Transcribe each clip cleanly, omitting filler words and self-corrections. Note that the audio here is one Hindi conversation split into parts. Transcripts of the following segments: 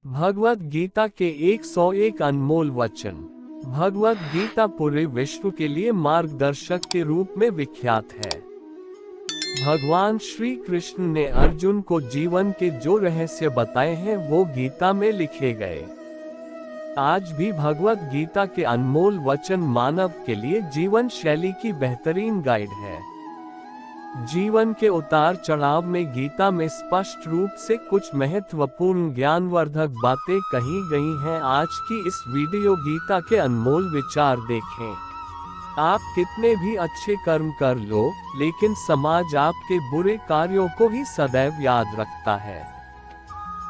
भगवद गीता के 101 अनमोल वचन। भगवद गीता पूरे विश्व के लिए मार्गदर्शक के रूप में विख्यात है। भगवान श्री कृष्ण ने अर्जुन को जीवन के जो रहस्य बताए हैं वो गीता में लिखे गए। आज भी भगवद गीता के अनमोल वचन मानव के लिए जीवन शैली की बेहतरीन गाइड है। जीवन के उतार चढ़ाव में गीता में स्पष्ट रूप से कुछ महत्वपूर्ण ज्ञानवर्धक बातें कही गई हैं। आज की इस वीडियो गीता के अनमोल विचार देखें। आप कितने भी अच्छे कर्म कर लो, लेकिन समाज आपके बुरे कार्यों को ही सदैव याद रखता है।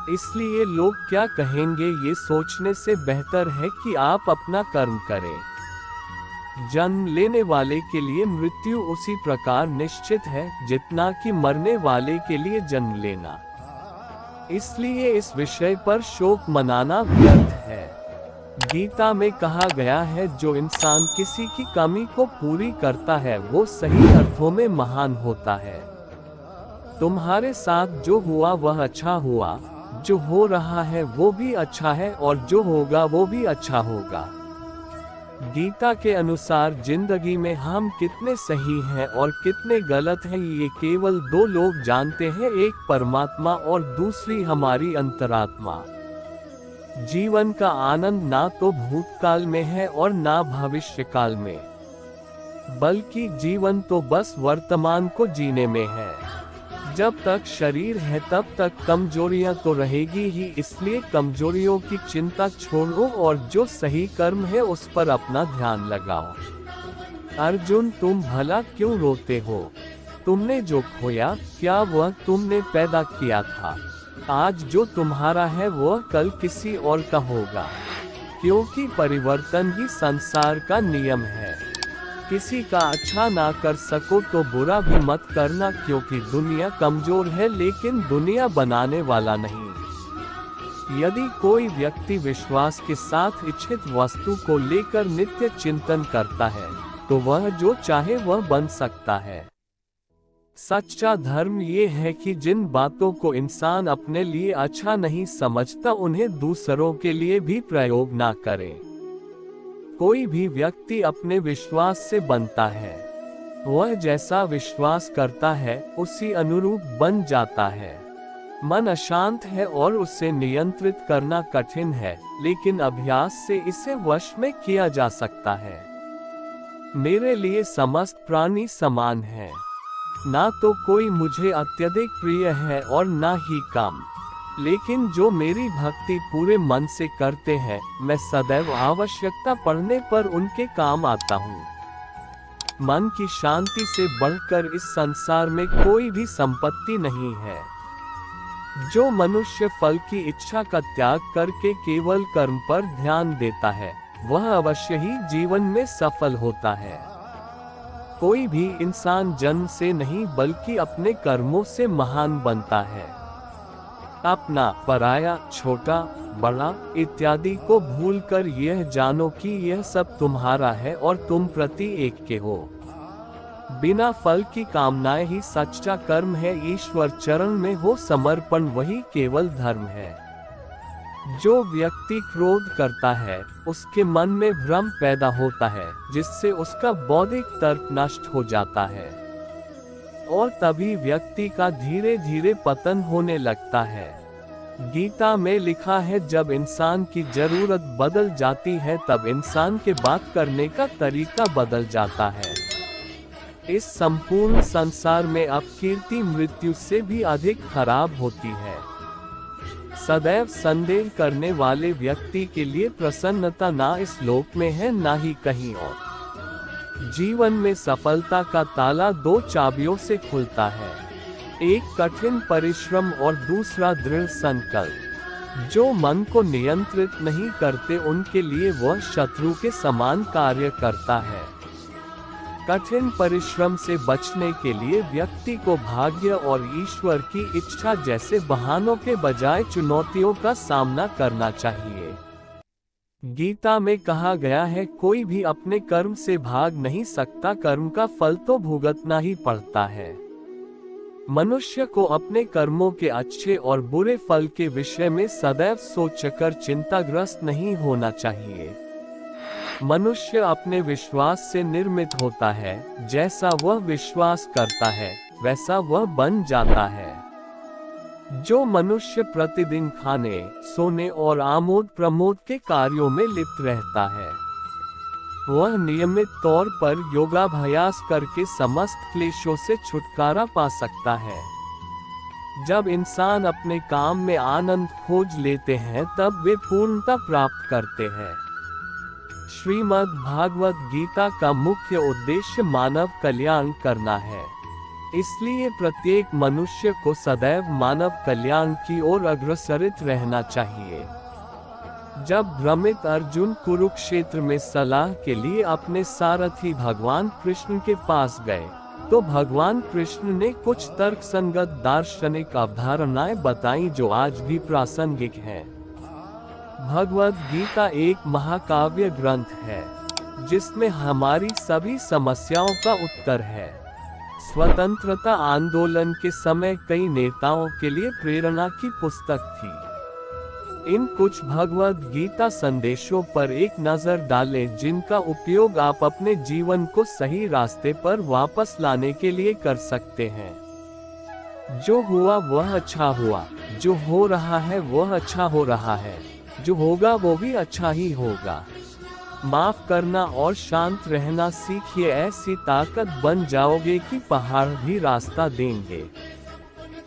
इसलिए लोग क्या कहेंगे ये सोचने से बेहतर है कि आप अपना कर्म करें। जन्म लेने वाले के लिए मृत्यु उसी प्रकार निश्चित है जितना कि मरने वाले के लिए जन्म लेना। इसलिए इस विषय पर शोक मनाना व्यर्थ है। गीता में कहा गया है, जो इंसान किसी की कमी को पूरी करता है वो सही अर्थों में महान होता है। तुम्हारे साथ जो हुआ वह अच्छा हुआ, जो हो रहा है वो भी अच्छा है और जो होगा वो भी अच्छा होगा। गीता के अनुसार जिंदगी में हम कितने सही हैं और कितने गलत हैं ये केवल दो लोग जानते हैं, एक परमात्मा और दूसरी हमारी अंतरात्मा। जीवन का आनंद ना तो भूतकाल में है और ना भविष्यकाल में, बल्कि जीवन तो बस वर्तमान को जीने में है। जब तक शरीर है तब तक कमजोरियां तो रहेगी ही, इसलिए कमजोरियों की चिंता छोड़ो और जो सही कर्म है उस पर अपना ध्यान लगाओ। अर्जुन, तुम भला क्यों रोते हो? तुमने जो खोया क्या वह तुमने पैदा किया था? आज जो तुम्हारा है वह कल किसी और का होगा, क्योंकि परिवर्तन ही संसार का नियम है। किसी का अच्छा ना कर सको तो बुरा भी मत करना, क्योंकि दुनिया कमजोर है लेकिन दुनिया बनाने वाला नहीं। यदि कोई व्यक्ति विश्वास के साथ इच्छित वस्तु को लेकर नित्य चिंतन करता है तो वह जो चाहे वह बन सकता है। सच्चा धर्म ये है कि जिन बातों को इंसान अपने लिए अच्छा नहीं समझता उन्हें दूसरों के लिए भी प्रयोग ना करे। कोई भी व्यक्ति अपने विश्वास से बनता है, वह जैसा विश्वास करता है उसी अनुरूप बन जाता है। मन अशांत है और उसे नियंत्रित करना कठिन है, लेकिन अभ्यास से इसे वश में किया जा सकता है। मेरे लिए समस्त प्राणी समान है, ना तो कोई मुझे अत्यधिक प्रिय है और ना ही कम, लेकिन जो मेरी भक्ति पूरे मन से करते हैं मैं सदैव आवश्यकता पड़ने पर उनके काम आता हूँ। मन की शांति से बढ़कर इस संसार में कोई भी संपत्ति नहीं है। जो मनुष्य फल की इच्छा का त्याग करके केवल कर्म पर ध्यान देता है वह अवश्य ही जीवन में सफल होता है। कोई भी इंसान जन्म से नहीं बल्कि अपने कर्मों से महान बनता है। अपना, पराया, छोटा, बड़ा इत्यादि को भूलकर यह जानो कि यह सब तुम्हारा है और तुम प्रति एक के हो। बिना फल की कामनाएं ही सच्चा कर्म है। ईश्वर चरण में हो समर्पण वही केवल धर्म है। जो व्यक्ति क्रोध करता है उसके मन में भ्रम पैदा होता है, जिससे उसका बौद्धिक तर्क नष्ट हो जाता है और तभी व्यक्ति का धीरे धीरे पतन होने लगता है। गीता में लिखा है, जब इंसान की जरूरत बदल जाती है तब इंसान के बात करने का तरीका बदल जाता है। इस संपूर्ण संसार में अपकीर्ति मृत्यु से भी अधिक खराब होती है। सदैव संदेह करने वाले व्यक्ति के लिए प्रसन्नता ना इस लोक में है ना ही कहीं और। जीवन में सफलता का ताला दो चाबियों से खुलता है, एक कठिन परिश्रम और दूसरा दृढ़ संकल्प। जो मन को नियंत्रित नहीं करते उनके लिए वह शत्रु के समान कार्य करता है। कठिन परिश्रम से बचने के लिए व्यक्ति को भाग्य और ईश्वर की इच्छा जैसे बहानों के बजाय चुनौतियों का सामना करना चाहिए। गीता में कहा गया है, कोई भी अपने कर्म से भाग नहीं सकता, कर्म का फल तो भुगतना ही पड़ता है। मनुष्य को अपने कर्मों के अच्छे और बुरे फल के विषय में सदैव सोचकर चिंताग्रस्त नहीं होना चाहिए। मनुष्य अपने विश्वास से निर्मित होता है, जैसा वह विश्वास करता है वैसा वह बन जाता है। जो मनुष्य प्रतिदिन खाने, सोने और आमोद प्रमोद के कार्यों में लिप्त रहता है, वह नियमित तौर पर योगाभ्यास करके समस्त क्लेशों से छुटकारा पा सकता है। जब इंसान अपने काम में आनंद खोज लेते हैं तब वे पूर्णता प्राप्त करते हैं। श्रीमद् भागवत गीता का मुख्य उद्देश्य मानव कल्याण करना है, इसलिए प्रत्येक मनुष्य को सदैव मानव कल्याण की ओर अग्रसरित रहना चाहिए। जब भ्रमित अर्जुन कुरुक्षेत्र में सलाह के लिए अपने सारथी भगवान कृष्ण के पास गए, तो भगवान कृष्ण ने कुछ तर्कसंगत दार्शनिक अवधारणाएं बताईं जो आज भी प्रासंगिक हैं। भगवद गीता एक महाकाव्य ग्रंथ है, जिसमें हमारी सभी समस्याओं का उत्तर है। स्वतंत्रता आंदोलन के समय कई नेताओं के लिए प्रेरणा की पुस्तक थी। इन कुछ भगवद गीता संदेशों पर एक नजर डालें, जिनका उपयोग आप अपने जीवन को सही रास्ते पर वापस लाने के लिए कर सकते हैं। जो हुआ वह अच्छा हुआ, जो हो रहा है वह अच्छा हो रहा है, जो होगा वो भी अच्छा ही होगा। माफ करना और शांत रहना सीखिए, ऐसी ताकत बन जाओगे कि पहाड़ भी रास्ता देंगे।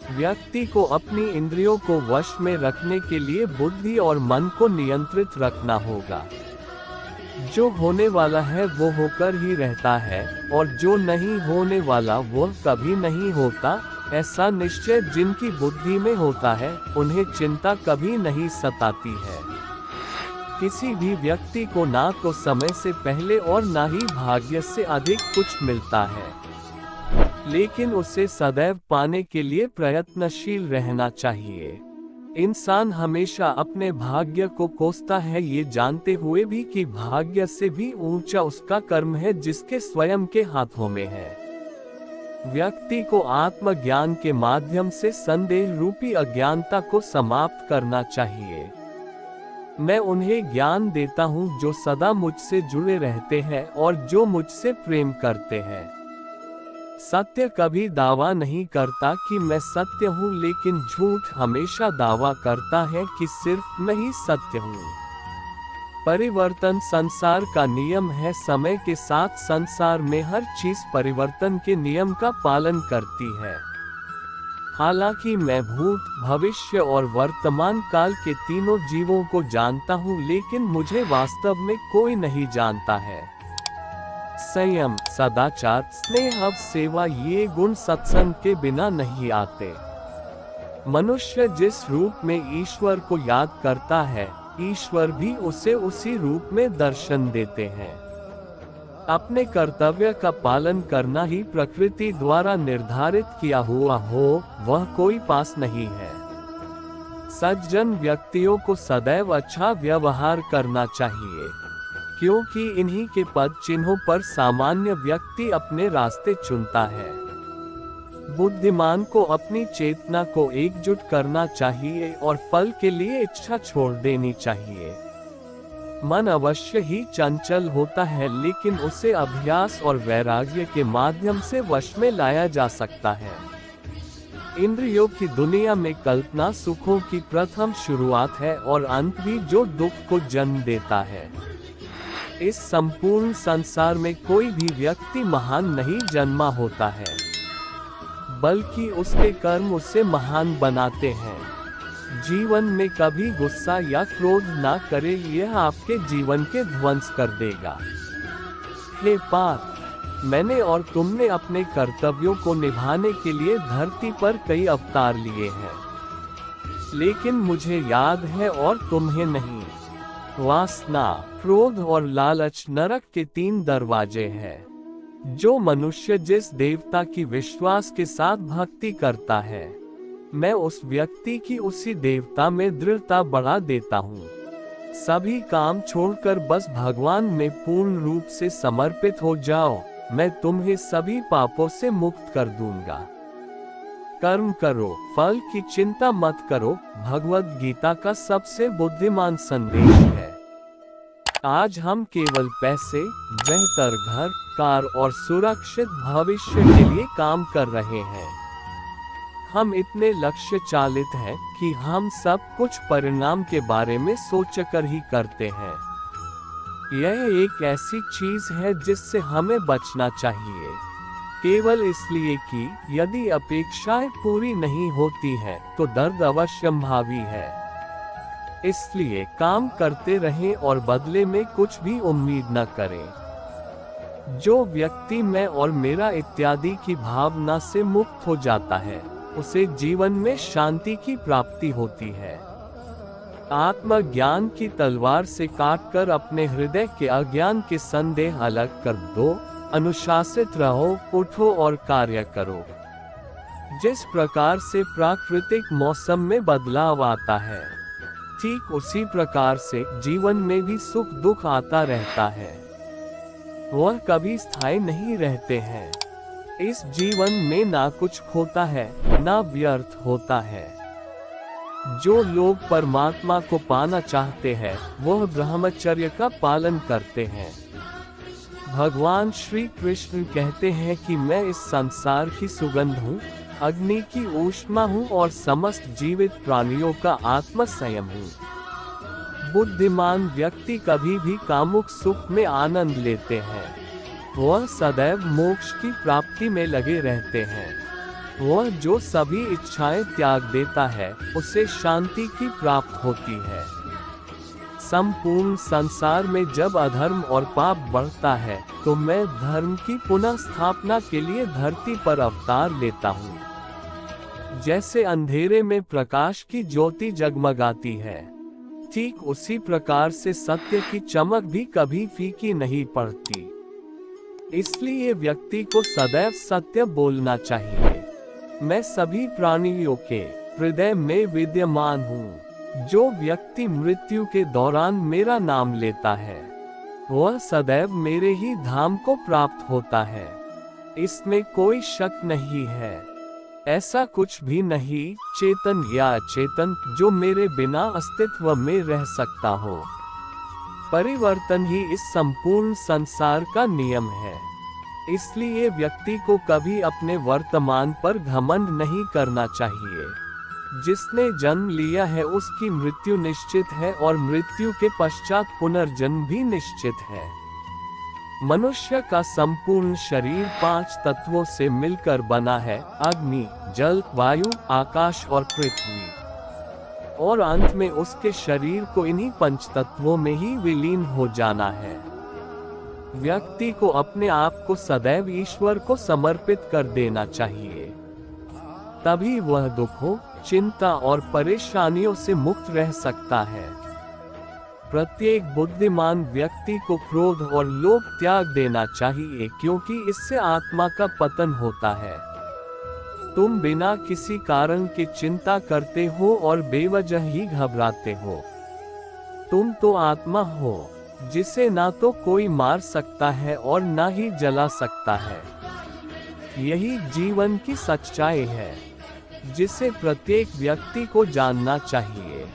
व्यक्ति को अपनी इंद्रियों को वश में रखने के लिए बुद्धि और मन को नियंत्रित रखना होगा। जो होने वाला है वो होकर ही रहता है, और जो नहीं होने वाला वो कभी नहीं होता। ऐसा निश्चय जिनकी बुद्धि में होता है, उन्हें चिंता कभी नहीं सताती है। किसी भी व्यक्ति को ना तो समय से पहले और ना ही भाग्य से अधिक कुछ मिलता है, लेकिन उसे सदैव पाने के लिए प्रयत्नशील रहना चाहिए। इंसान हमेशा अपने भाग्य को कोसता है, ये जानते हुए भी कि भाग्य से भी ऊंचा उसका कर्म है जिसके स्वयं के हाथों में है। व्यक्ति को आत्मज्ञान के माध्यम से संदेह रूपी अज्ञानता को समाप्त करना चाहिए। मैं उन्हें ज्ञान देता हूँ जो सदा मुझसे जुड़े रहते हैं और जो मुझसे प्रेम करते हैं। सत्य कभी दावा नहीं करता कि मैं सत्य हूँ, लेकिन झूठ हमेशा दावा करता है कि सिर्फ मैं ही सत्य हूँ। परिवर्तन संसार का नियम है। समय के साथ संसार में हर चीज परिवर्तन के नियम का पालन करती है। हालांकि मैं भूत, भविष्य और वर्तमान काल के तीनों जीवों को जानता हूँ, लेकिन मुझे वास्तव में कोई नहीं जानता है। संयम, सदाचार, स्नेह, सेवा ये गुण सत्संग के बिना नहीं आते। मनुष्य जिस रूप में ईश्वर को याद करता है, ईश्वर भी उसे उसी रूप में दर्शन देते हैं। अपने कर्तव्य का पालन करना ही प्रकृति द्वारा निर्धारित किया हुआ हो, वह कोई पास नहीं है। सज्जन व्यक्तियों को सदैव अच्छा व्यवहार करना चाहिए, क्योंकि इन्हीं के पद चिन्हों पर सामान्य व्यक्ति अपने रास्ते चुनता है। बुद्धिमान को अपनी चेतना को एकजुट करना चाहिए और फल के लिए इच्छा छोड़ देनी चाहिए। मन अवश्य ही चंचल होता है, लेकिन उसे अभ्यास और वैराग्य के माध्यम से वश में लाया जा सकता है। इंद्रियों की दुनिया में कल्पना सुखों की प्रथम शुरुआत है और अंत भी जो दुख को जन्म देता है। इस संपूर्ण संसार में कोई भी व्यक्ति महान नहीं जन्मा होता है, बल्कि उसके कर्म उसे महान बनाते हैं। जीवन में कभी गुस्सा या क्रोध ना करे, यह आपके जीवन के ध्वंस कर देगा। हे पार्थ, मैंने और तुमने अपने कर्तव्यों को निभाने के लिए धरती पर कई अवतार लिए हैं, लेकिन मुझे याद है और तुम्हें नहीं। वासना, क्रोध और लालच नरक के 3 दरवाजे हैं। जो मनुष्य जिस देवता की विश्वास के साथ भक्ति करता है, मैं उस व्यक्ति की उसी देवता में दृढ़ता बढ़ा देता हूँ। सभी काम छोड़कर बस भगवान में पूर्ण रूप से समर्पित हो जाओ, मैं तुम्हें सभी पापों से मुक्त कर दूंगा। कर्म करो, फल की चिंता मत करो, भगवद गीता का सबसे बुद्धिमान संदेश है। आज हम केवल पैसे, बेहतर घर, कार और सुरक्षित भविष्य के लिए काम कर रहे हैं। हम इतने लक्ष्य चालित हैं कि हम सब कुछ परिणाम के बारे में सोचकर ही करते हैं। यह एक ऐसी चीज है जिससे हमें बचना चाहिए, केवल इसलिए कि यदि अपेक्षाएं पूरी नहीं होती हैं तो दर्द अवश्यंभावी है। इसलिए काम करते रहें और बदले में कुछ भी उम्मीद न करें। जो व्यक्ति मैं और मेरा इत्यादि की भावना से मुक्त हो जाता है, उसे जीवन में शांति की प्राप्ति होती है। आत्मज्ञान की तलवार से काटकर अपने हृदय के अज्ञान के संदेह अलग कर दो। अनुशासित रहो, उठो और कार्य करो। जिस प्रकार से प्राकृतिक मौसम में बदलाव आता है, ठीक उसी प्रकार से जीवन में भी सुख दुख आता रहता है। वह कभी स्थायी नहीं रहते हैं। इस जीवन में ना कुछ खोता है, ना व्यर्थ होता है। जो लोग परमात्मा को पाना चाहते हैं, वह ब्रह्मचर्य का पालन करते हैं। भगवान श्री कृष्ण कहते हैं कि मैं इस संसार की सुगंध हूँ, अग्नि की ऊष्मा हूँ और समस्त जीवित प्राणियों का आत्म संयम हूँ। बुद्धिमान व्यक्ति कभी भी कामुक सुख में आनंद लेते हैं। वह सदैव मोक्ष की प्राप्ति में लगे रहते हैं। वह जो सभी इच्छाएं त्याग देता है, उसे शांति की प्राप्त होती है। संपूर्ण संसार में जब अधर्म और पाप बढ़ता है, तो मैं धर्म की पुनः स्थापना के लिए धरती पर अवतार लेता हूँ। जैसे अंधेरे में प्रकाश की ज्योति जगमगाती है, ठीक उसी प्रकार से सत्य की चमक भी कभी फीकी नहीं पड़ती। इसलिए व्यक्ति को सदैव सत्य बोलना चाहिए। मैं सभी प्राणियों के हृदय में विद्यमान हूँ। जो व्यक्ति मृत्यु के दौरान मेरा नाम लेता है, वह सदैव मेरे ही धाम को प्राप्त होता है। इसमें कोई शक नहीं है। ऐसा कुछ भी नहीं, चेतन या अचेतन, जो मेरे बिना अस्तित्व में रह सकता हो। परिवर्तन ही इस संपूर्ण संसार का नियम है। इसलिए व्यक्ति को कभी अपने वर्तमान पर घमंड नहीं करना चाहिए। जिसने जन्म लिया है उसकी मृत्यु निश्चित है और मृत्यु के पश्चात पुनर्जन्म भी निश्चित है। मनुष्य का संपूर्ण शरीर 5 तत्वों से मिलकर बना है: अग्नि, जल, वायु, आकाश और पृथ्वी। और अंत में उसके शरीर को इन्हीं 5 तत्वों में ही विलीन हो जाना है। व्यक्ति को अपने आप को सदैव ईश्वर को समर्पित कर देना चाहिए। तभी वह दुखों, चिंता और परेशानियों से मुक्त रह सकता है। प्रत्येक बुद्धिमान व्यक्ति को क्रोध और लोभ त्याग देना चाहिए, क्योंकि इससे आत्मा का पतन होता है। तुम बिना किसी कारण की चिंता करते हो और बेवजह ही घबराते हो। तुम तो आत्मा हो, जिसे ना तो कोई मार सकता है और ना ही जला सकता है। यही जीवन की सच्चाई है, जिसे प्रत्येक व्यक्ति को जानना चाहिए।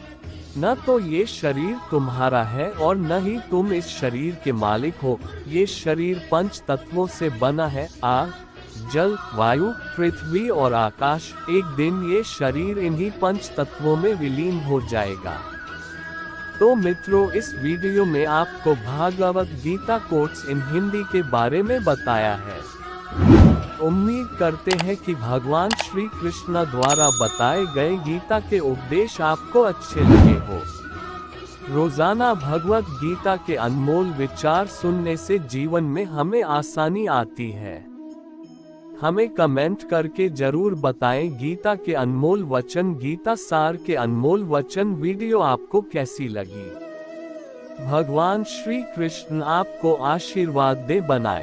न तो ये शरीर तुम्हारा है और न ही तुम इस शरीर के मालिक हो। ये शरीर 5 तत्वों से बना है: आग, जल, वायु, पृथ्वी और आकाश। एक दिन ये शरीर इन्हीं 5 तत्वों में विलीन हो जाएगा। तो मित्रों, इस वीडियो में आपको भागवत गीता कोट्स इन हिंदी के बारे में बताया है। उम्मीद करते हैं कि भगवान श्री कृष्ण द्वारा बताए गए गीता के उपदेश आपको अच्छे लगे हो। रोजाना भगवत गीता के अनमोल विचार सुनने से जीवन में हमें आसानी आती है। हमें कमेंट करके जरूर बताएं गीता के अनमोल वचन, गीता सार के अनमोल वचन वीडियो आपको कैसी लगी। भगवान श्री कृष्ण आपको आशीर्वाद दे बनाए।